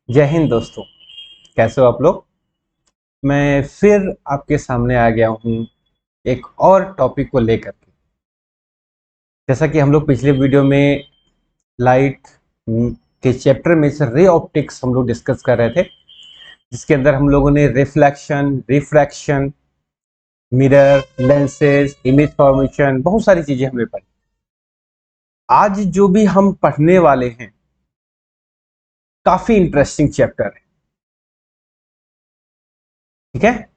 जय हिंद दोस्तों। कैसे हो आप लोग। मैं फिर आपके सामने आ गया हूँ एक और टॉपिक को लेकर के। जैसा कि हम लोग पिछले वीडियो में लाइट के चैप्टर में से रे ऑप्टिक्स हम लोग डिस्कस कर रहे थे, जिसके अंदर हम लोगों ने reflection, refraction, mirror, lenses, image formation, बहुत सारी चीजें हमने पढ़ी। आज जो भी हम पढ़ने वाले हैं काफी इंटरेस्टिंग चैप्टर है। ठीक है,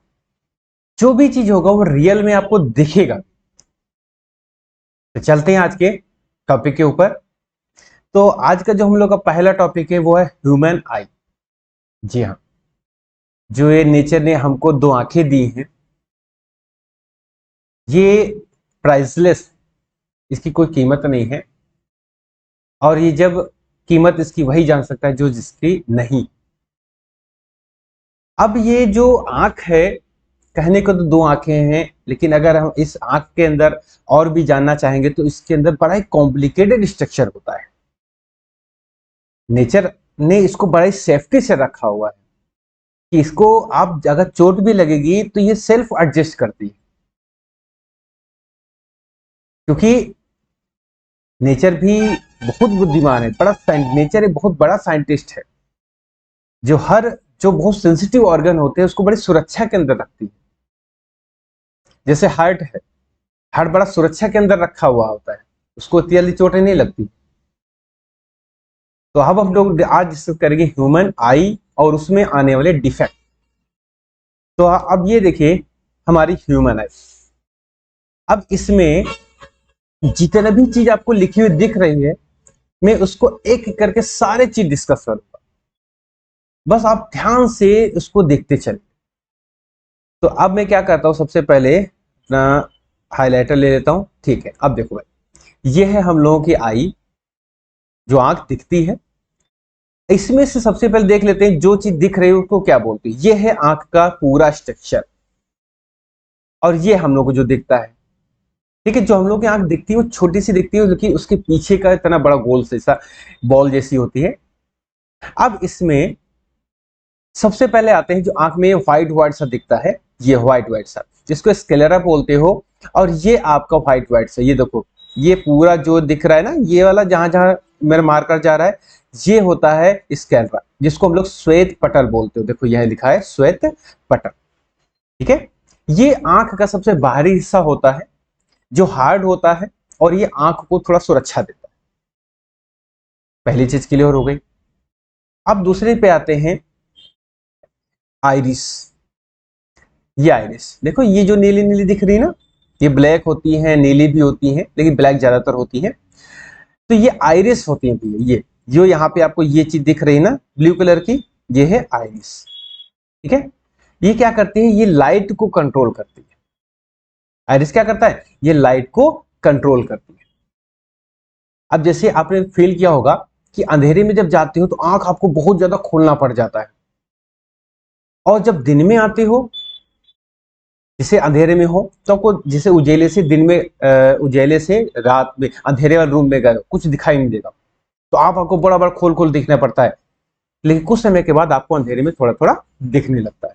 जो भी चीज होगा वो रियल में आपको दिखेगा। तो चलते हैं आज के टॉपिक के ऊपर। तो आज का जो हम लोग का पहला टॉपिक है वो है ह्यूमन आई। जी हाँ, जो ये नेचर ने हमको दो आंखें दी हैं, ये प्राइसलेस, इसकी कोई कीमत नहीं है। और ये जब कीमत इसकी वही जान सकता है जो जिसकी नहीं। अब ये जो आंख है, कहने को तो दो आंखें हैं, लेकिन अगर हम इस आंख के अंदर और भी जानना चाहेंगे तो इसके अंदर बड़ा ही कॉम्प्लिकेटेड स्ट्रक्चर होता है। नेचर ने इसको बड़ा ही सेफ्टी से रखा हुआ है कि इसको आप अगर चोट भी लगेगी तो ये सेल्फ एडजस्ट करती है। क्योंकि नेचर भी बहुत बुद्धिमान है, नेचर एक बहुत बड़ा साइंटिस्ट है जो जो बहुत सेंसिटिव ऑर्गन होते हैं उसको बड़ी सुरक्षा के अंदर रखती है। जैसे हार्ट है, हार्ट बड़ा सुरक्षा के अंदर रखा हुआ होता है, उसको इतनी जल्दी चोटें नहीं लगती। तो अब हम लोग आज डिस्कस करेंगे ह्यूमन आई और उसमें आने वाले डिफेक्ट। तो अब ये देखिए हमारी ह्यूमन आई। अब इसमें जितने भी चीज आपको लिखी हुई दिख रही है, मैं उसको एक एक करके सारे चीज डिस्कस करूंगा। बस आप ध्यान से उसको देखते चले। तो अब मैं क्या करता हूं, सबसे पहले अपना हाइलाइटर ले लेता हूं। ठीक है, अब देखो भाई, ये है हम लोगों की आई, जो आंख दिखती है। इसमें से सबसे पहले देख लेते हैं जो चीज दिख रही है उसको क्या बोलते हैं। ये है आंख का पूरा स्ट्रक्चर, और ये हम लोग को जो दिखता है। ठीक है, जो हम लोग की आंख दिखती है वो छोटी सी दिखती है, लेकिन उसके पीछे का इतना बड़ा गोल जैसा बॉल जैसी होती है। अब इसमें सबसे पहले आते हैं जो आंख में व्हाइट व्हाइट सा दिखता है, ये व्हाइट व्हाइट सा जिसको स्क्लेरा बोलते हो। और ये आपका व्हाइट व्हाइट सा, ये देखो, ये पूरा जो दिख रहा है ना, ये वाला जहां जहां मेरा मार्कर जा रहा है, ये होता है स्क्लेरा, जिसको हम लोग श्वेत पटल बोलते हो। देखो यह लिखा है श्वेत पटल। ठीक है, ये आंख का सबसे बाहरी हिस्सा होता है जो हार्ड होता है, और ये आंख को थोड़ा सुरक्षा देता है। पहली चीज क्लियर हो गई। अब दूसरे पे आते हैं आइरिस। ये आइरिस देखो, ये जो नीली नीली दिख रही है ना, ये ब्लैक होती है, नीली भी होती है, लेकिन ब्लैक ज्यादातर होती है। तो ये आइरिस होती है भैया। ये जो यहाँ पे आपको ये चीज दिख रही है ना ब्लू कलर की, ये है आइरिस। ठीक है, ये क्या करती है, ये लाइट को कंट्रोल करती है। आइरिस क्या करता है, ये लाइट को कंट्रोल करती है। अब जैसे आपने फील किया होगा कि अंधेरे में जब जाते हो तो आंख आपको बहुत ज्यादा खोलना पड़ जाता है, और जब दिन में आते हो, जैसे अंधेरे में हो तो आपको, जैसे उजेले से दिन में उजेले से रात में अंधेरे वाले रूम में गए कुछ दिखाई नहीं देगा, तो आपको बड़ा बड़ा खोल खोल दिखना पड़ता है। लेकिन कुछ समय के बाद आपको अंधेरे में थोड़ा थोड़ा दिखने लगता है।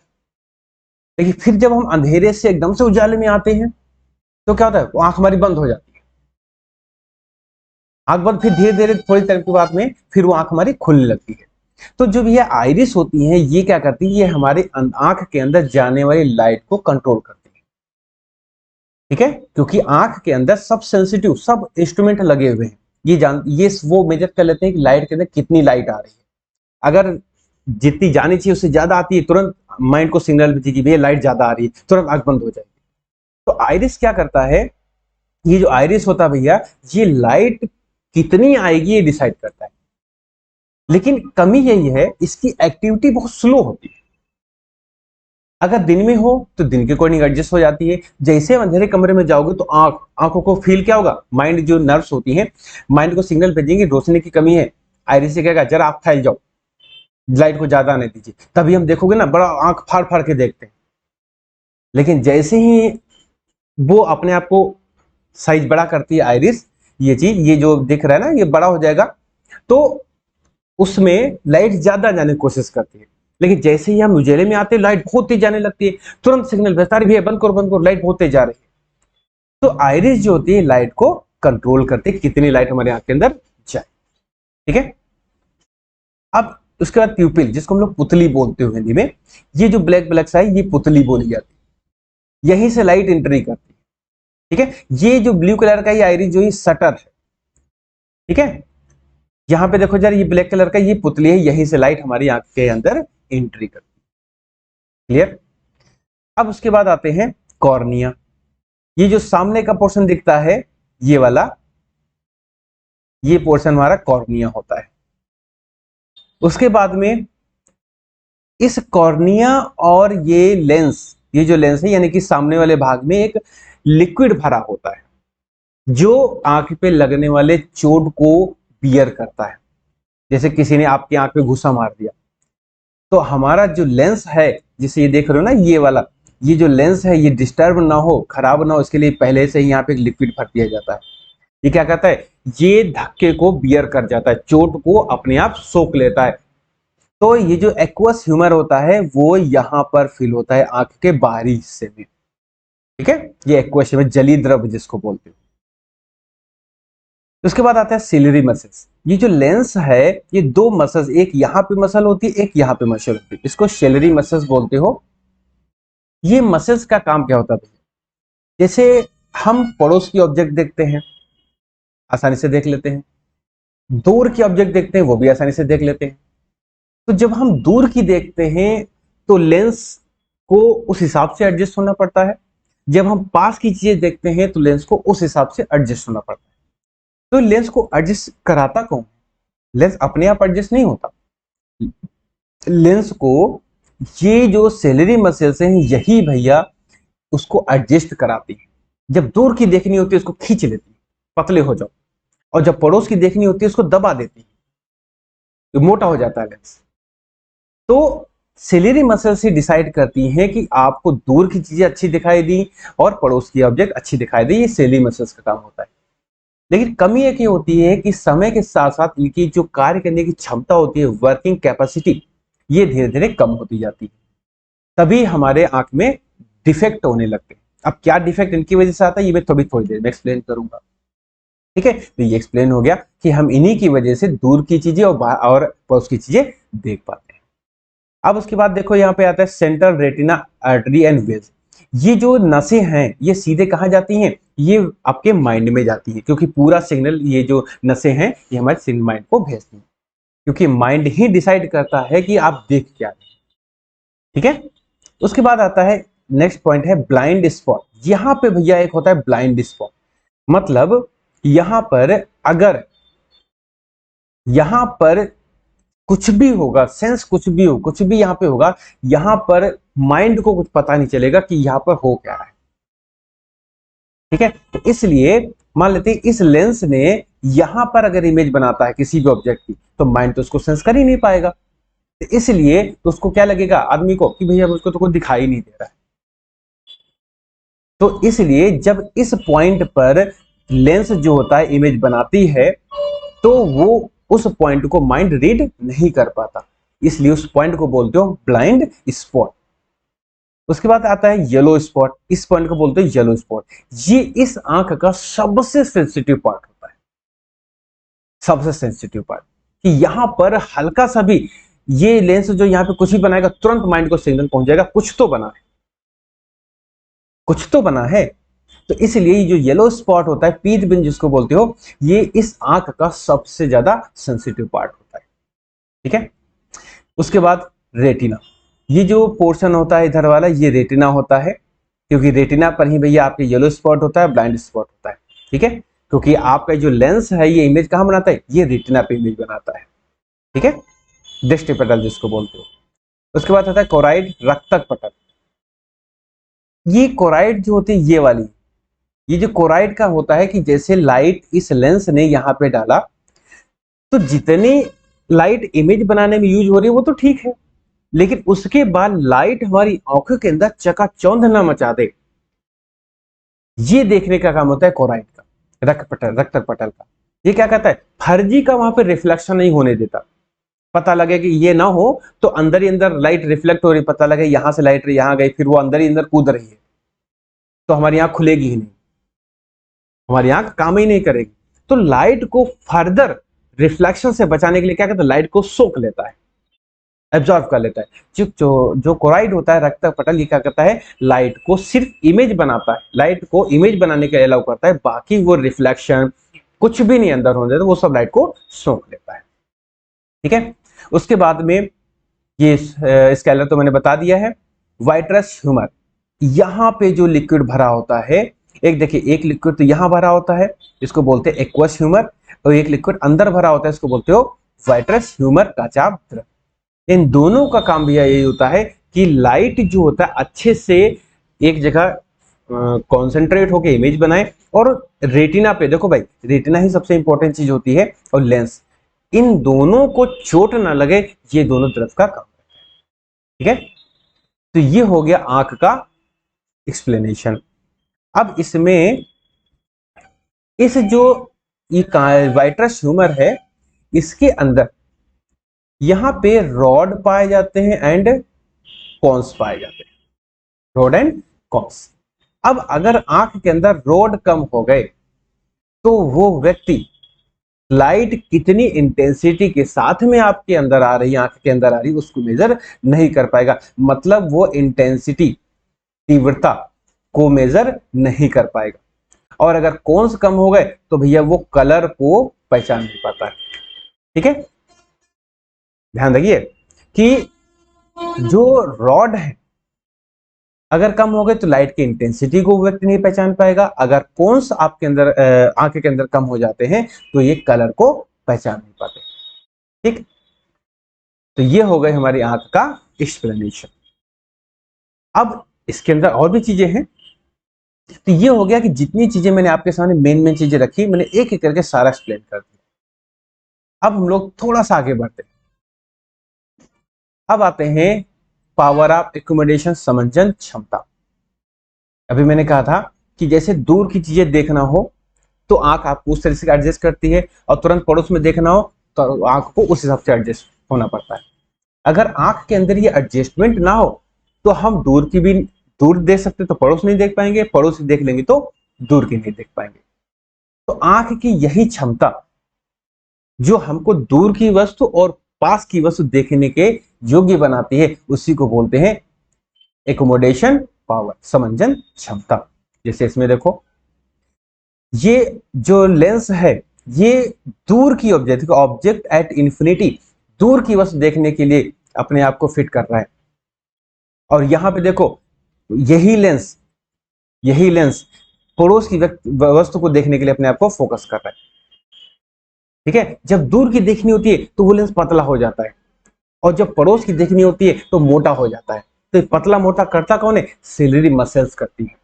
लेकिन फिर जब हम अंधेरे से एकदम से उजाले में आते हैं तो क्या होता है, वो आंख हमारी बंद हो जाती है। आंख बंद, फिर धीरे धीरे थोड़ी देर के बाद में फिर वो आंख हमारी खुलने लगती है। तो जो ये आइरिस होती है, ये क्या करती है, ये हमारे आंख के अंदर जाने वाली लाइट को कंट्रोल करती है। ठीक है, क्योंकि आंख के अंदर सब सेंसिटिव सब इंस्ट्रूमेंट लगे हुए हैं, ये वो मेजर कर लेते हैं कि लाइट के अंदर कितनी लाइट आ रही है। अगर जितनी जानी चाहिए उससे ज्यादा आती है, तुरंत माइंड को सिग्नल भेजेगी भैया लाइट ज्यादा आ रही है, तुरंत आंख बंद हो जाएगी। तो आइरिस क्या करता है, ये जो आइरिस होता है भैया, ये लाइट कितनी आएगी ये डिसाइड करता है। लेकिन कमी यही है, इसकी एक्टिविटी बहुत स्लो होती है। अगर दिन में हो तो दिन के अकॉर्डिंग एडजस्ट हो जाती है। जैसे अंधेरे कमरे में जाओगे तो आंखों को फील क्या होगा, माइंड जो नर्व्स होती हैं माइंड को सिग्नल भेजेंगे रोशनी की कमी है। आइरिस से कहेगा जरा आप फैल जाओ, लाइट को ज्यादा आने दीजिए, तभी हम देखोगे ना बड़ा आंख फाड़ फाड़ के देखते हैं। लेकिन जैसे ही वो अपने आप को साइज बड़ा करती है आइरिस, ये चीज, ये जो दिख रहा है ना ये बड़ा हो जाएगा, तो उसमें लाइट ज्यादा जाने की कोशिश करती है, लेकिन जैसे ही हम उजाले में आते हैं लाइट बहुत तेज जाने लगती है, तुरंत सिग्नल भेजता है, भैया बंद करो लाइट बहुत तेज जा रही है। तो आइरिस जो होती है लाइट को कंट्रोल करते है कितनी लाइट हमारे आंख के अंदर जाए। ठीक है, अब उसके बाद प्यूपिल, जिसको हम लोग पुतली बोलते हैं हिंदी में, ये जो ब्लैक ब्लैक सा है ये पुतली बोली जाती है, यहीं से लाइट एंट्री करती है। ठीक है, ये जो ब्लू कलर का ये आइरिस जो ये शटर है। ठीक है, यहां पे देखो जरा ये ब्लैक कलर का ये पुतली है, यहीं से लाइट हमारी आंख के अंदर एंट्री करती है। क्लियर। अब उसके बाद आते हैं कॉर्निया, ये जो सामने का पोर्शन दिखता है ये वाला, ये पोर्शन हमारा कॉर्निया होता है। उसके बाद में इस कॉर्निया और ये लेंस, ये जो लेंस है यानी कि सामने वाले भाग में एक लिक्विड भरा होता है जो आंख पे लगने वाले चोट को बियर करता है। जैसे किसी ने आपकी आंख पे घुसा मार दिया, तो हमारा जो लेंस है जिसे ये देख रहे हो ना ये वाला, ये जो लेंस है ये डिस्टर्ब ना हो, खराब ना हो, इसके लिए पहले से ही यहाँ पे एक लिक्विड भर दिया जाता है। ये क्या कहता है, ये धक्के को बियर कर जाता है, चोट को अपने आप सोख लेता है। तो ये जो एक्वस ह्यूमर होता है वो यहाँ पर फील होता है आंख के बाहरी हिस्से में। ठीक है, ये एक्वस ह्यूमर, जली द्रव जिसको बोलते हैं। उसके बाद आता है सिलरी मसल्स। ये जो लेंस है ये दो मसल्स, एक यहाँ पे मसल होती है एक यहाँ पे मसल होती है, इसको सिलरी मसल्स बोलते हो। ये मसल्स का काम क्या होता है, जैसे हम पड़ोस की ऑब्जेक्ट देखते हैं आसानी से देख लेते हैं, दूर की ऑब्जेक्ट देखते हैं वो भी आसानी से देख लेते हैं। तो जब हम दूर की देखते हैं तो लेंस को उस हिसाब से एडजस्ट होना पड़ता है, जब हम पास की चीजें देखते हैं तो लेंस को उस हिसाब से एडजस्ट होना पड़ता है। तो लेंस को एडजस्ट कराता कौन, लेंस अपने आप एडजस्ट नहीं होता, लेंस को ये जो सेलरी मसल्स हैं यही भैया उसको एडजस्ट कराती है। जब दूर की देखनी होती है उसको खींच लेती है, पतले हो जाओ, और जब पड़ोस की देखनी होती है उसको दबा देती है, तो मोटा हो जाता है लेंस। तो सेलेरी मसल से डिसाइड करती हैं कि आपको दूर की चीजें अच्छी दिखाई दी और पड़ोस की ऑब्जेक्ट अच्छी दिखाई दी, ये सेलेरी मसल्स का काम होता है। लेकिन कमी एक ये होती है कि समय के साथ साथ इनकी जो कार्य करने की क्षमता होती है, वर्किंग कैपेसिटी, ये धीरे धीरे कम होती जाती है, तभी हमारे आंख में डिफेक्ट होने लगते हैं। अब क्या डिफेक्ट इनकी वजह से आता है ये मैं थोड़ी देर में एक्सप्लेन करूंगा। ठीक है, तो ये एक्सप्लेन हो गया कि हम इन्हीं की वजह से दूर की चीजें और पड़ोस की चीजें देख पाते हैं। अब उसके बाद देखो यहाँ पे आता है सेंट्रल रेटिना आर्टरी एंड वेज। ये जो नसें हैं ये सीधे कहाँ जाती हैं, ये आपके माइंड में जाती है, क्योंकि पूरा सिग्नल ये जो नसें हैं ये हमारे माइंड को भेजती हैं, क्योंकि माइंड ही डिसाइड करता है कि आप देख क्या रहे हैं। ठीक है, उसके बाद आता है नेक्स्ट पॉइंट है ब्लाइंड स्पॉट। यहां पे भैया एक होता है ब्लाइंड स्पॉट, मतलब यहां पर अगर यहां पर कुछ भी होगा, सेंस कुछ भी हो, कुछ भी यहां पे होगा, यहां पर माइंड को कुछ पता नहीं चलेगा कि यहां पर हो क्या रहा है। ठीक है, तो इसलिए मान लेते हैं इस लेंस ने यहां पर अगर इमेज बनाता है किसी भी ऑब्जेक्ट की, तो माइंड तो उसको सेंस कर ही नहीं पाएगा, तो इसलिए तो उसको क्या लगेगा आदमी को कि भैया मुझको तो कोई दिखाई नहीं दे रहा है। तो इसलिए जब इस पॉइंट पर लेंस जो होता है इमेज बनाती है तो वो उस पॉइंट को माइंड रीड नहीं कर पाता, इसलिए उस पॉइंट को बोलते हो ब्लाइंड स्पॉट। उसके बाद आता है येलो स्पॉट, इस पॉइंट को बोलते हैं येलो स्पॉट। ये इस आंख का सबसे सेंसिटिव पार्ट होता है, सबसे सेंसिटिव पार्ट, कि यहां पर हल्का सा भी ये लेंस जो यहां पे कुछ भी बनाएगा तुरंत माइंड को सिग्नल पहुंच जाएगा कुछ तो बना है, कुछ तो बना है। तो इसलिए जो येलो स्पॉट होता है, पीत बिंदु जिसको बोलते हो, ये इस आंख का सबसे ज्यादा सेंसिटिव पार्ट होता है। ठीक है, उसके बाद रेटिना, ये जो पोर्शन होता है इधर वाला ये रेटिना होता है, क्योंकि रेटिना पर ही भैया आपके येलो स्पॉट होता है, ब्लाइंड स्पॉट होता है। ठीक है, क्योंकि आपका जो लेंस है ये इमेज कहां बनाता है, ये रेटिना पे इमेज बनाता है। ठीक है, दृष्टि पटल जिसको बोलते हो। उसके बाद आता है कोराइड, रक्तक पटल। ये कोराइड जो होती है ये वाली, ये जो कोराइड का होता है कि जैसे लाइट इस लेंस ने यहां पे डाला तो जितनी लाइट इमेज बनाने में यूज हो रही है वो तो ठीक है, लेकिन उसके बाद लाइट हमारी आंखों के अंदर चकाचौंध ना मचा दे, ये देखने का काम होता है कोराइड का, रक्त पटल का। ये क्या कहता है, फर्जी का वहां पे रिफ्लेक्शन नहीं होने देता, पता लगे कि ये ना हो तो अंदर ही अंदर लाइट रिफ्लेक्ट हो रही, पता लगे यहां से लाइट यहां गई, फिर वो अंदर ही अंदर कूद रही है, तो हमारी आंख खुलेगी ही नहीं, हमारी आंख काम ही नहीं करेगी। तो लाइट को फर्दर रिफ्लेक्शन से बचाने के लिए क्या करता है, लाइट को सोख लेता है, एब्जॉर्ब कर लेता है। जो कोराइड होता है, रक्त पटल, ये क्या करता है, लाइट को सिर्फ इमेज बनाता है, लाइट को इमेज बनाने के अलाउ करता है, बाकी वो रिफ्लेक्शन कुछ भी नहीं अंदर होने देता, वो सब लाइट को सोख लेता है। ठीक है, उसके बाद में ये स्केलर तो मैंने बता दिया है। वाइट्रस ह्यूमर, यहां पे जो लिक्विड भरा होता है, एक देखिए, एक लिक्विड तो यहां भरा होता है, इसको बोलते हैं एक्वस ह्यूमर, और एक लिक्विड अंदर भरा होता है, इसको बोलते हो वाइट्रस ह्यूमर काचा द्रव। इन दोनों का काम भी यही होता है कि लाइट जो होता है अच्छे से एक जगह कॉन्सेंट्रेट होकर इमेज बनाए, और रेटिना पे देखो भाई, रेटिना ही सबसे इंपॉर्टेंट चीज होती है, और लेंस, इन दोनों को चोट ना लगे, ये दोनों द्रव का काम है। ठीक है, तो ये हो गया आंख का एक्सप्लेनेशन। अब इसमें इस जो ये वाइट्रस ह्यूमर है, इसके अंदर यहां पे रॉड पाए जाते हैं एंड कॉन्स पाए जाते हैं, रॉड एंड कॉन्स। अब अगर आंख के अंदर रॉड कम हो गए तो वो व्यक्ति लाइट कितनी इंटेंसिटी के साथ में आपके अंदर आ रही है, आंख के अंदर आ रही है, उसको मेजर नहीं कर पाएगा, मतलब वो इंटेंसिटी, तीव्रता को मेजर नहीं कर पाएगा। और अगर कॉन्स कम हो गए तो भैया वो कलर को पहचान नहीं पाता है। ठीक है, ध्यान रखिए कि जो रॉड है अगर कम हो गए तो लाइट की इंटेंसिटी को व्यक्ति नहीं पहचान पाएगा, अगर कॉन्स आपके अंदर आंख के अंदर कम हो जाते हैं तो ये कलर को पहचान नहीं पाते। ठीक, तो ये हो गई हमारी आंख का एक्सप्लेनेशन। अब इसके अंदर और भी चीजें हैं, तो ये हो गया कि जितनी चीजें मैंने आपके सामने मेन चीजें रखी, मैंने एक एक करके सारा एक्सप्लेन कर दिया। अब हम लोग थोड़ा सा आगे बढ़ते हैं, अब आते हैं पावर ऑफ एकोमोडेशन, समंजन क्षमता। अभी मैंने कहा था कि जैसे दूर की चीजें देखना हो तो आंख आपको उस तरह से एडजस्ट करती है, और तुरंत पड़ोस में देखना हो तो आंख को उस हिसाब से एडजस्ट होना पड़ता है। अगर आंख के अंदर ये एडजस्टमेंट ना हो तो हम दूर की भी दूर देख सकते तो पड़ोस नहीं देख पाएंगे, पड़ोस देख लेंगे तो दूर की नहीं देख पाएंगे। तो आंख की यही क्षमता जो हमको दूर की वस्तु और पास की वस्तु देखने के योग्य बनाती है, उसी को बोलते हैं एकोमोडेशन पावर, समंजन क्षमता। जैसे इसमें देखो, ये जो लेंस है ये दूर की ऑब्जेक्ट एट इंफिनिटी, दूर की वस्तु देखने के लिए अपने आप को फिट कर रहा है। और यहां पे देखो, यही लेंस पड़ोस की वस्तु को देखने के लिए अपने आप को फोकस कर रहा है। ठीक है, जब दूर की देखनी होती है तो वो लेंस पतला हो जाता है, और जब पड़ोस की देखनी होती है तो मोटा हो जाता है। तो पतला मोटा करता कौन है, सिलरी मसल्स करती है।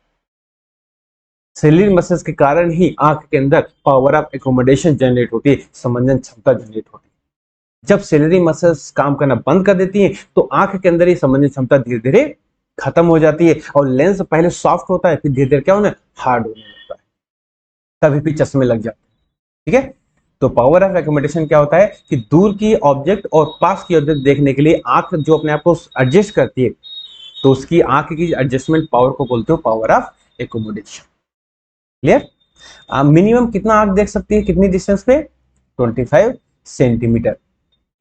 सिलरी मसल्स के कारण ही आंख के अंदर पावर ऑफ एकोमोडेशन जनरेट होती है, समंजन क्षमता जनरेट होती है। जब सिलरी मसल्स काम करना बंद कर देती हैं तो आंख के अंदर ये समंजन क्षमता धीरे धीरे खत्म हो जाती है, और लेंस पहले सॉफ्ट होता है, फिर धीरे धीरे क्या होना, हार्ड होने लगता है, तभी भी चश्मे लग जाते हैं। ठीक है, तो पावर ऑफ एकोमोडेशन क्या होता है कि दूर की ऑब्जेक्ट और पास की ऑब्जेक्ट देखने के लिए आंख जो अपने आप को एडजस्ट करती है, तो उसकी आंख की एडजस्टमेंट पावर को बोलते हो power of accommodation. Clear? Minimum कितना आंख देख सकती है, कितनी डिस्टेंस पे, 25 सेंटीमीटर।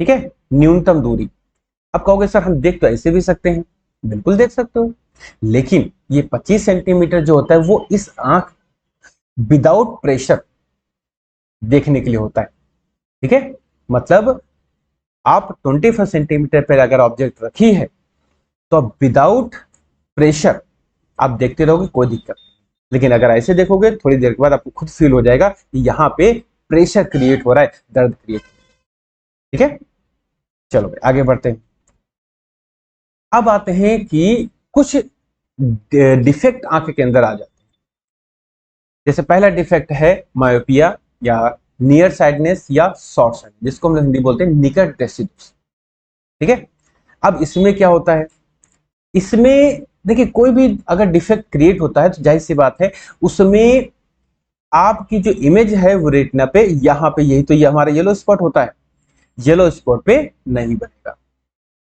ठीक है, न्यूनतम दूरी। अब कहोगे सर हम देख तो ऐसे भी सकते हैं, बिल्कुल देख सकते हो, लेकिन ये 25 सेंटीमीटर जो होता है वो इस आंख विदाउट प्रेशर देखने के लिए होता है। ठीक है, मतलब आप 25 सेंटीमीटर पर अगर ऑब्जेक्ट रखी है तो आप विदाउट प्रेशर आप देखते रहोगे, कोई दिक्कत नहीं। लेकिन अगर ऐसे देखोगे थोड़ी देर के बाद आपको खुद फील हो जाएगा कि यहां पे प्रेशर क्रिएट हो रहा है, दर्द क्रिएट हो रहा है। ठीक है, चलो भाई आगे बढ़ते हैं। अब आते हैं कि कुछ डिफेक्ट आंख के अंदर आ जाते हैं। जैसे पहला डिफेक्ट है मायोपिया या नियर साइडनेस या शॉर्ट साइड, जिसको हम हिंदी बोलते हैं निकट दृष्टि दोष। ठीक है, अब इसमें क्या होता है, इसमें देखिए कोई भी अगर डिफेक्ट क्रिएट होता है तो जाहिर सी बात है उसमें आपकी जो इमेज है वो रेटिना पे, यहाँ पे यही तो ये हमारा येलो स्पॉट होता है, येलो स्पॉट पे नहीं बनेगा।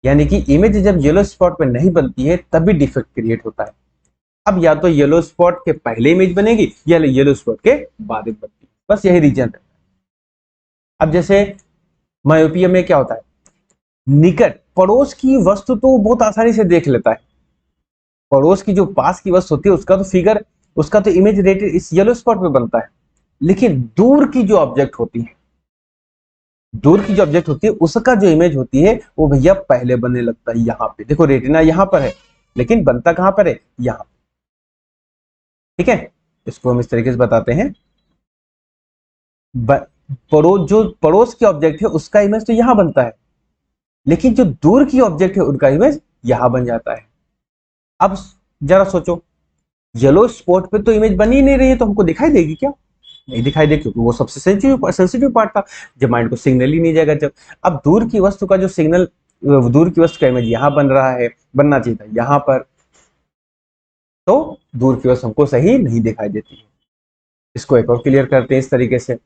यानी कि इमेज जब येलो स्पॉट पे नहीं बनती है तभी डिफेक्ट क्रिएट होता है। अब या तो येलो स्पॉट के पहले इमेज बनेगी या येलो स्पॉट के बाद में बनती है, बस यही रीजन है। अब जैसे मायोपिया में क्या होता है, निकट पड़ोस की वस्तु तो बहुत आसानी से देख लेता है, पड़ोस की जो पास की वस्तु होती है उसका तो फिगर, उसका तो इमेज रेटेड इस येलो स्पॉट पे बनता है। लेकिन दूर की जो ऑब्जेक्ट होती है, दूर की जो ऑब्जेक्ट होती है उसका जो इमेज होती है वो भैया पहले बनने लगता है। यहाँ पे देखो रेटिना यहाँ पर है लेकिन बनता कहां पर है, यहाँ। ठीक है, इसको हम इस तरीके से बताते हैं। जो पड़ोस की ऑब्जेक्ट है उसका इमेज तो यहां बनता है, लेकिन जो दूर की ऑब्जेक्ट है उनका इमेज यहां बन जाता है। अब जरा सोचो, येलो स्पॉट पे तो इमेज बनी ही नहीं रही है तो हमको दिखाई देगी क्या, नहीं दिखाई दे, क्योंकि वो सबसे सेंसिटिव पार्ट था जब माइंड को सिग्नल ही नहीं जाएगा जब। अब दूर की वस्तु का जो सिग्नल, दूर की वस्तु का इमेज यहाँ बन रहा है, बनना चाहिए था यहाँ पर, तो दूर की वस्तु हमको सही नहीं दिखाई देती है। इसको एक और क्लियर करते हैं इस तरीके से।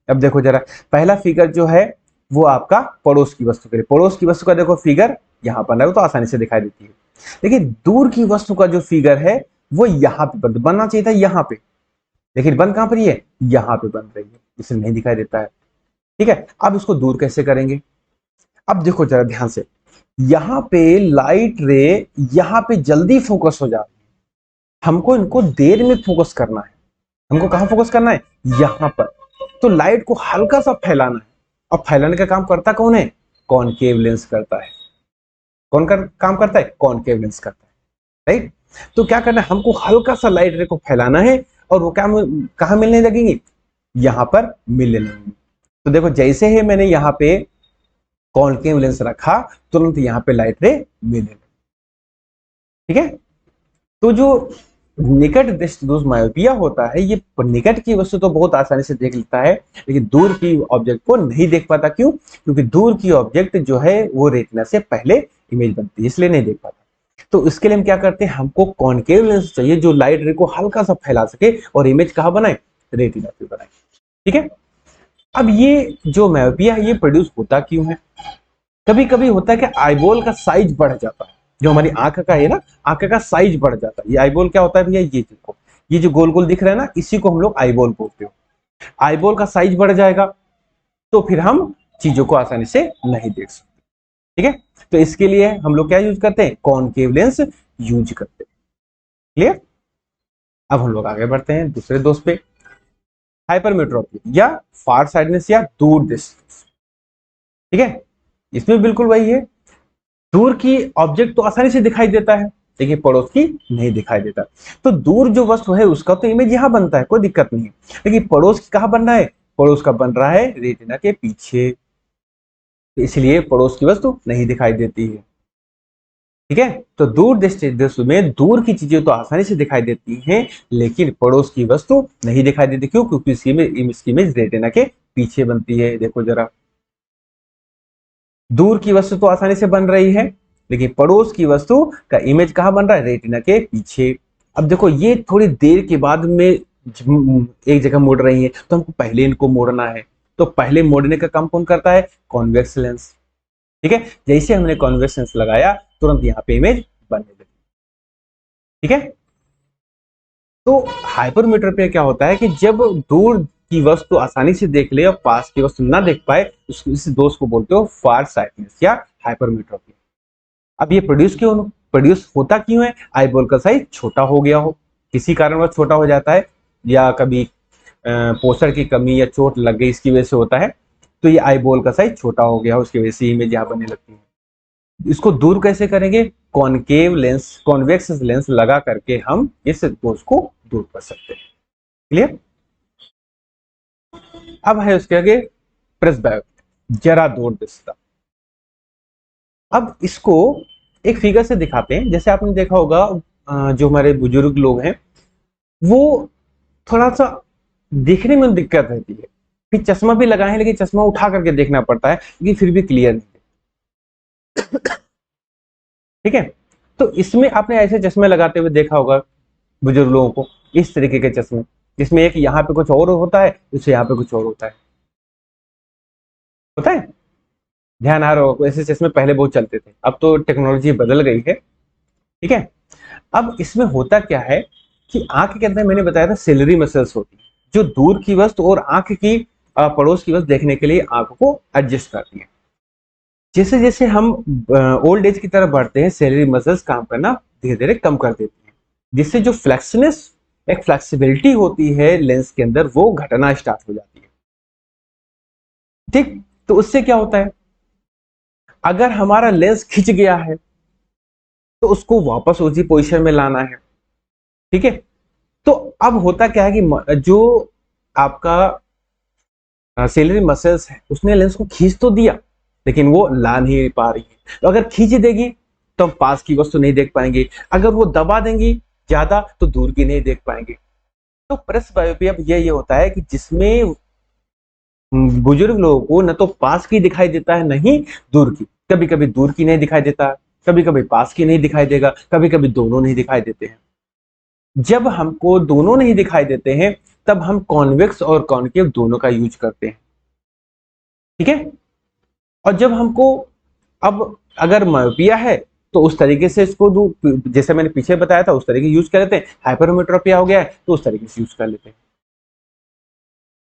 अब देखो जरा, पहला फिगर जो है वो आपका पड़ोस की वस्तु के लिए, पड़ोस की वस्तु का देखो फिगर यहाँ बना है तो आसानी से दिखाई देती है, लेकिन दूर की वस्तु का जो फिगर है वो यहाँ पे बनना चाहिए था यहाँ पे, लेकिन बन कहां पर है, यहाँ पे बन रही है, इसलिए नहीं दिखाई देता है। ठीक है, अब इसको दूर कैसे करेंगे। अब देखो जरा ध्यान से, यहाँ पे लाइट रे यहाँ पे जल्दी फोकस हो जाती है, हमको इनको देर में फोकस करना है। हमको कहां फोकस करना है, यहाँ पर। तो लाइट को हल्का सा फैलाना है, और फैलाने का काम करता कौन है, कॉनकेव लेंस करता है। कौन काम करता है, कॉनकेव लेंस करता है, राइट। तो क्या करना है, हमको हल्का सा लाइट रे को फैलाना है, और वो क्या कहां मिलने लगेंगे, यहां पर मिलने लगेंगे। तो देखो जैसे ही मैंने यहाँ पे कॉनकेव लेंस रखा तुरंत यहाँ पे लाइट रे मिलने लगी। ठीक है, तो जो निकट दृष्टि दोष मायोपिया होता है, ये निकट की वस्तु तो बहुत आसानी से देख लेता है, लेकिन दूर की ऑब्जेक्ट को नहीं देख पाता। क्यों, क्योंकि दूर की ऑब्जेक्ट जो है वो रेटिना से पहले इमेज बनती है, इसलिए नहीं देख पाता। तो इसके लिए हम क्या करते हैं, हमको कॉनकेव लेंस चाहिए जो लाइट रे को हल्का सा फैला सके और इमेज कहां बनाए, रेटिना पे बनाए। ठीक है, अब ये जो मायोपिया है ये प्रोड्यूस होता क्यों है, कभी कभी होता है कि आईबॉल का साइज बढ़ जाता है, जो हमारी आंख का है ना, आंख का साइज बढ़ जाता है। ये आईबॉल क्या होता है भैया, ये देखो, ये जो गोल गोल दिख रहा है ना, इसी को हम लोग आईबॉल बोलते हो। आईबॉल का साइज बढ़ जाएगा तो फिर हम चीजों को आसानी से नहीं देख सकते। ठीक है, तो इसके लिए हम लोग क्या यूज करते हैं, कॉनकेव लेंस यूज करते हैं। क्लियर। अब हम लोग आगे बढ़ते हैं दूसरे दोस्त पे, हाइपरमेट्रोपी या फार साइडनेस या दूर दृष्टि। ठीक है, इसमें बिल्कुल वही है, दूर की ऑब्जेक्ट तो आसानी से दिखाई देता है लेकिन पड़ोस की नहीं दिखाई देता। तो दूर जो वस्तु है उसका तो इमेज यहां बनता है, कोई दिक्कत नहीं है, लेकिन पड़ोस की कहां बन रहा है, पड़ोस का बन रहा है रेटिना के पीछे, इसलिए पड़ोस की वस्तु नहीं दिखाई देती है। ठीक है, तो दूर दृष्टि में दूर की चीजें तो आसानी से दिखाई देती हैं लेकिन पड़ोस की वस्तु नहीं दिखाई देती। क्यों, क्योंकि इसकी इमेज रेटिना के पीछे बनती है। देखो जरा, दूर की वस्तु तो आसानी से बन रही है लेकिन पड़ोस की वस्तु का इमेज कहां बन रहा है, रेटिना के पीछे। अब देखो ये थोड़ी देर के बाद में एक जगह मुड़ रही है तो हमको पहले इनको मोड़ना है, तो पहले मोड़ने का काम कौन करता है, कॉन्वेक्स लेंस। ठीक है, जैसे हमने कॉन्वेक्स लेंस लगाया तुरंत यहाँ पे इमेज बनने लगी। ठीक है, तो हाइपरमीटर पे क्या होता है कि जब दूर की वस्तु आसानी से देख ले और पास की वस्तु ना देख पाए, इस दोष को बोलते हो फार साइटनेस या हाइपरमेट्रोपी। अब ये प्रोड्यूस होता क्यों है, आईबॉल का साइज छोटा हो गया हो, किसी कारणवश छोटा हो जाता है, या कभी पोषण की कमी या चोट लग गई इसकी वजह से होता है, तो ये आईबॉल का साइज छोटा हो गया हो, उसकी वजह से इमेज यहाँ बनने लगती है। इसको दूर कैसे करेंगे, कॉनकेव लेंस, कॉन्वेक्स लेंस लगा करके हम इस दोष को दूर कर सकते हैं। क्लियर। अब है उसके आगे प्रेस्बायोपिक, जरा दूर दिशा। अब इसको एक फिगर से दिखाते हैं। जैसे आपने देखा होगा जो हमारे बुजुर्ग लोग हैं वो थोड़ा सा देखने में दिक्कत रहती है, फिर चश्मा भी लगाए हैं लेकिन चश्मा उठा करके देखना पड़ता है लेकिन फिर भी क्लियर नहीं है। ठीक है, तो इसमें आपने ऐसे चश्मे लगाते हुए देखा होगा बुजुर्ग लोगों को, इस तरीके के चश्मे जिसमें एक यहाँ पे कुछ और होता है, दूसरे यहाँ पे कुछ और होता है ध्यान आ रहा होगा, ऐसे चश्मे पहले बहुत चलते थे, अब तो टेक्नोलॉजी बदल गई है। ठीक है, अब इसमें होता क्या है कि आंख के अंदर मैंने बताया था सेलरी मसल्स होती है, जो दूर की वस्तु और आंख की पड़ोस की वस्तु देखने के लिए आंख को एडजस्ट करती है। जैसे जैसे हम ओल्ड एज की तरफ बढ़ते हैं, सेलरी मसल्स काम करना धीरे धीरे कम कर देती है, जिससे जो फ्लेक्सनेस, एक फ्लेक्सिबिलिटी होती है लेंस के अंदर, वो घटना स्टार्ट हो जाती है। ठीक, तो उससे क्या होता है, अगर हमारा लेंस खिंच गया है तो उसको वापस उसी पोजीशन में लाना है। ठीक है, तो अब होता क्या है कि जो आपका सेलरी मसल्स है उसने लेंस को खींच तो दिया, लेकिन वो ला नहीं पा रही है। तो अगर खींच देगी तो हम पास की वस्तु नहीं देख पाएंगे, अगर वो दबा देंगी ज्यादा तो दूर की नहीं देख पाएंगे। तो प्रेस बायोपिया ये होता है कि जिसमें बुजुर्ग लोगों को न तो पास की दिखाई देता है, नहीं दूर की। कभी कभी दूर की नहीं दिखाई देता, कभी कभी पास की नहीं दिखाई देगा, कभी कभी दोनों नहीं दिखाई देते हैं। जब हमको दोनों नहीं दिखाई देते हैं तब हम कॉन्वेक्स और कॉनकेव दोनों का यूज करते हैं। ठीक है, और जब हमको, अब अगर मायोपिया है तो उस तरीके से इसको जैसे मैंने पीछे बताया था उस तरीके यूज कर लेते हैं। हाइपरमेट्रोपिया हो गया है तो उस तरीके से यूज कर लेते हैं।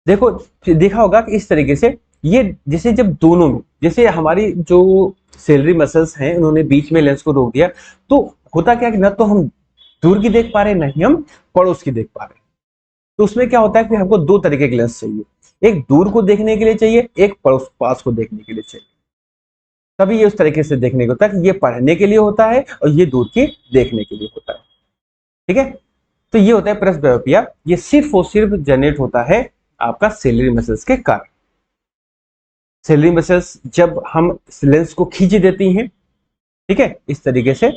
देखो, देखा होगा कि इस तरीके से ये, जैसे जब दोनों में, जैसे हमारी जो सेलरी मसल्स हैं उन्होंने बीच में लेंस को रोक दिया, तो होता क्या कि ना तो हम दूर की देख पा रहे, नहीं हम पड़ोस की देख पा रहे। तो उसमें क्या होता है कि हमको दो तरीके के लेंस चाहिए, एक दूर को देखने के लिए चाहिए, एक पड़ोस पास को देखने के लिए चाहिए। तभी ये उस तरीके से देखने को होता है कि ये पढ़ने के लिए होता है और ये दूर की देखने के लिए होता है। ठीक है, तो ये होता है प्रेसबायोपिया, ये सिर्फ और सिर्फ जनरेट होता है आपका सेलरी मसल्स के कारण। सेलरी मसल्स जब हम लेंस को खींच देती हैं, ठीक है, इस तरीके से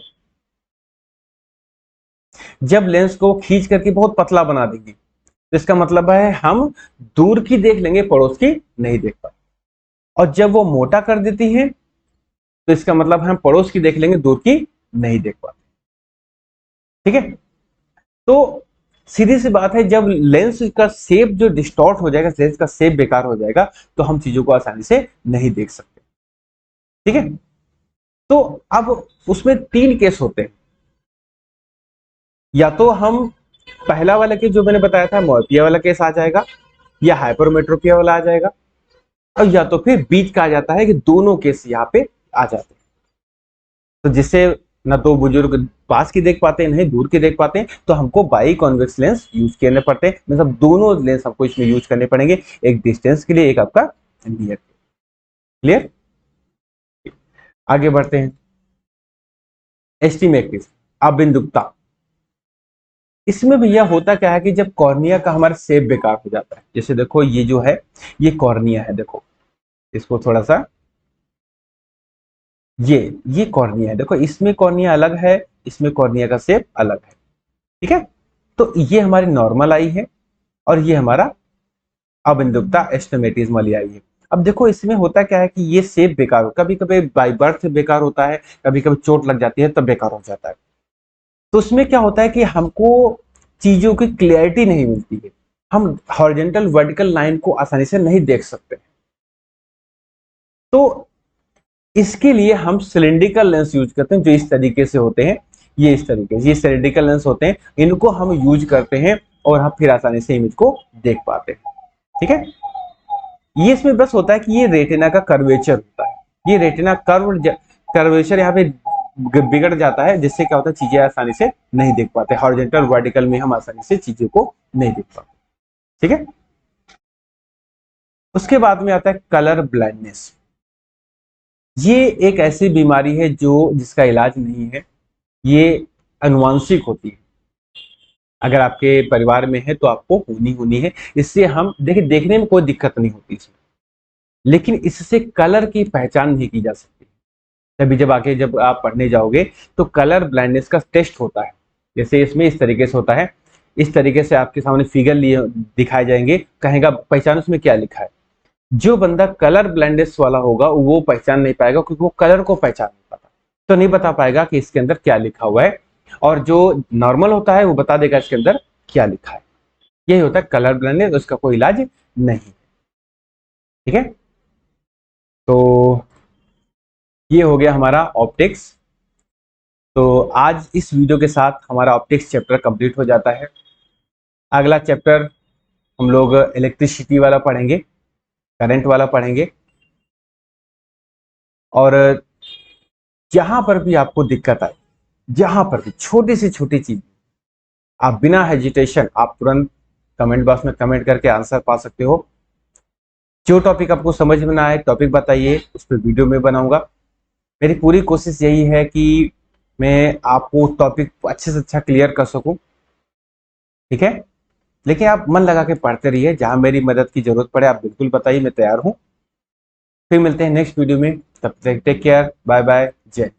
जब लेंस को खींच करके बहुत पतला बना देंगी तो इसका मतलब है हम दूर की देख लेंगे, पड़ोस की नहीं देख पाए। और जब वो मोटा कर देती है तो इसका मतलब हम पड़ोस की देख लेंगे, दूर की नहीं देख पाते। ठीक है, तो सीधी सी बात है, जब लेंस का शेप जो डिस्टॉर्ट हो जाएगा, लेंस का शेप बेकार हो जाएगा, तो हम चीजों को आसानी से नहीं देख सकते। ठीक है, तो अब उसमें तीन केस होते हैं, या तो हम पहला वाला केस जो मैंने बताया था मोरपिया वाला केस आ जाएगा, या हाइपरमेट्रोपिया वाला आ जाएगा, और या तो फिर बीच का आ जाता है कि दोनों केस यहाँ पे आ जाते हैं। तो जिससे ना तो बुजुर्ग पास की देख पाते हैं, नहीं दूर की देख पाते हैं, तो हमको बाई कॉन्वेक्स लेंस यूज करने पड़ते हैं। मतलब दोनों लेंस हमको इसमें यूज करने पड़ेंगे, एक डिस्टेंस के लिए, एक आपका नियर। क्लियर, आगे बढ़ते हैं। एस्टिमेटिस, अबिंदुकता। इसमें भैया होता क्या है कि जब कॉर्निया का हमारा शेप बेकार हो जाता है, जैसे देखो ये जो है ये कॉर्निया है, देखो इसको थोड़ा सा, ये कॉर्निया है, देखो इसमें कॉर्निया अलग है, इसमें कॉर्निया का शेप अलग है। ठीक है, तो ये हमारी नॉर्मल आई है और ये हमारा अबिंदुकता एस्टिमेटिस वाली आई है। अब देखो इसमें होता क्या है कि ये शेप बेकार हो, कभी कभी बाई बर्थ बेकार होता है, कभी कभी चोट लग जाती है तब बेकार हो जाता है। तो उसमें क्या होता है कि हमको चीजों की क्लियरिटी नहीं मिलती है, हम हॉरिजॉन्टल वर्टिकल लाइन को आसानी से नहीं देख सकते। तो इसके लिए हम सिलिंड्रिकल लेंस यूज करते हैं, जो इस तरीके से होते हैं, ये इस तरीके से, ये सिलिंड्रिकल लेंस होते हैं, इनको हम यूज करते हैं और हम फिर आसानी से इमेज को देख पाते हैं। ठीक है, ये इसमें बस होता है कि ये रेटिना का कर्वेचर होता है, ये रेटिना कर्वेचर यहाँ पे बिगड़ जाता है, जिससे क्या होता है चीजें आसानी से नहीं देख पाते, हॉरिजॉन्टल वर्टिकल में हम आसानी से चीजों को नहीं देख पाते। ठीक है, उसके बाद में आता है कलर ब्लाइंडनेस। ये एक ऐसी बीमारी है जो जिसका इलाज नहीं है, ये अनुवांशिक होती है। अगर आपके परिवार में है तो आपको होनी है, इससे हम देखिए देखने में कोई दिक्कत नहीं होती इसमें, लेकिन इससे कलर की पहचान नहीं की जा सकती। तभी जब आगे जब आप पढ़ने जाओगे तो कलर ब्लाइंडनेस का टेस्ट होता है, जैसे इसमें इस तरीके से होता है, इस तरीके से आपके सामने फिगर लिए दिखाए जाएंगे, कहेगा पहचान उसमें क्या लिखा है। जो बंदा कलर ब्लाइंडनेस वाला होगा वो पहचान नहीं पाएगा, क्योंकि वो कलर को पहचान नहीं पाता, तो नहीं बता पाएगा कि इसके अंदर क्या लिखा हुआ है। और जो नॉर्मल होता है वो बता देगा इसके अंदर क्या लिखा है। यही होता है कलर ब्लाइंडनेस, उसका कोई इलाज नहीं। ठीक है, तो ये हो गया हमारा ऑप्टिक्स। तो आज इस वीडियो के साथ हमारा ऑप्टिक्स चैप्टर कंप्लीट हो जाता है। अगला चैप्टर हम लोग इलेक्ट्रिसिटी वाला पढ़ेंगे, करंट वाला पढ़ेंगे। और जहां पर भी आपको दिक्कत आए, जहां पर भी छोटी से छोटी चीज, आप बिना हेजिटेशन आप तुरंत कमेंट बॉक्स में कमेंट करके आंसर पा सकते हो। जो टॉपिक आपको समझ में ना आए टॉपिक बताइए, उस पर वीडियो में बनाऊंगा। मेरी पूरी कोशिश यही है कि मैं आपको टॉपिक अच्छे से अच्छा क्लियर कर सकूं, ठीक है। लेकिन आप मन लगा के पढ़ते रहिए, जहां मेरी मदद की जरूरत पड़े आप बिल्कुल बताइए, मैं तैयार हूं। फिर मिलते हैं नेक्स्ट वीडियो में, तब तक टेक केयर, बाय बाय, जय।